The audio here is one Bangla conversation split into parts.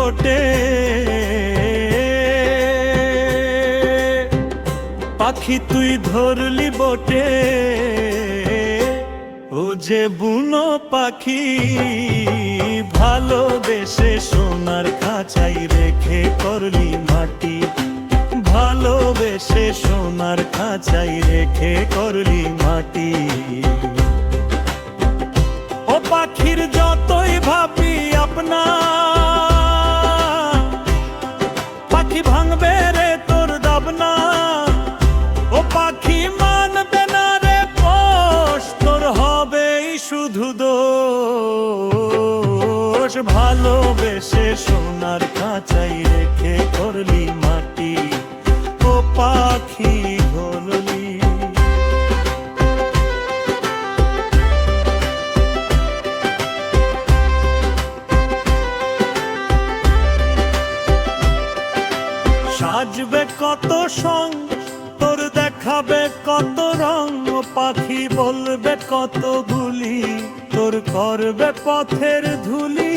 বটে, পাখি তুই ধরলি বটে। ও যে বুনো পাখি ভালোবেসে সোনার খাঁচাই রেখে করলি মাটি, ভালোবেসে সোনার খাঁচাই রেখে করলি মাটি। ও পাখির যতই ভাবি আপনা, পাখি ভাঙবে রে তোর দাবনা। ও পাখি মানবে না রে পোষ, তোর হবেই শুধু দোষ। ভালোবেসে সোনার খাঁচাই রেখে করলি মাটি, ও পাখি ধরলি। সাজবে কত সং, তোর দেখাবে কত রং। ও পাখি বলবে কত গুলি, তোর করবে পথের ধুলি।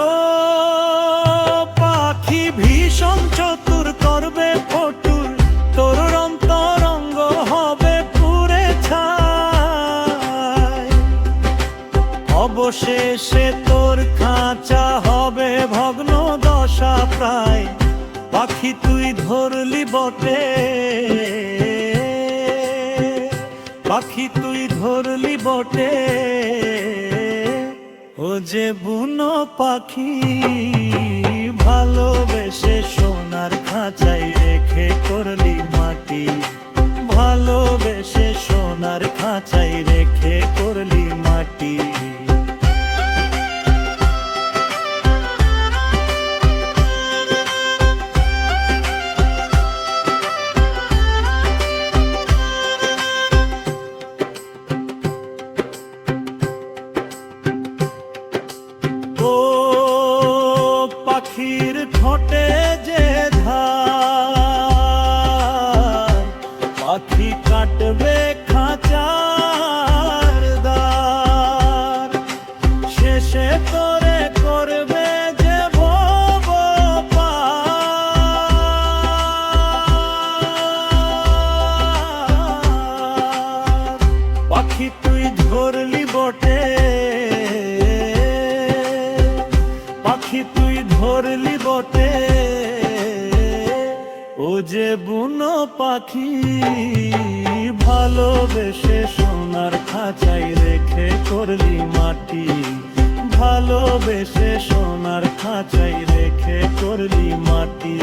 ও পাখি ভীষণ চতুর, করবে ফটুর, তোর অন্তরঙ্গ হবে পুরে ছাই। অবশেষে তোর খাঁচা হবে ভগ্ন দশা প্রায়। পাখি তুই ধরলি বটে, পাখি তুই ধরলি বটে। ও যে বুনো পাখি ভালোবেসে সোনার খাঁচাই রেখে করলি মাটি, ভালোবেসে সোনার খাঁচাই রেখে করলি মাটি। পাখির ঠোঁটে যে ধার, পাখি কাটবে খাঁচার দ্বার। শেষে তোরে করবে যে ভব পার। পাখি তুই ধরলি বটে, পাখি তুই ধরলি বটে। ও যে বুনো পাখি ভালোবেসে সোনার খাঁচাই রেখে করলি মাটি, ভালোবেসে সোনার খাঁচাই রেখে করলি মাটি।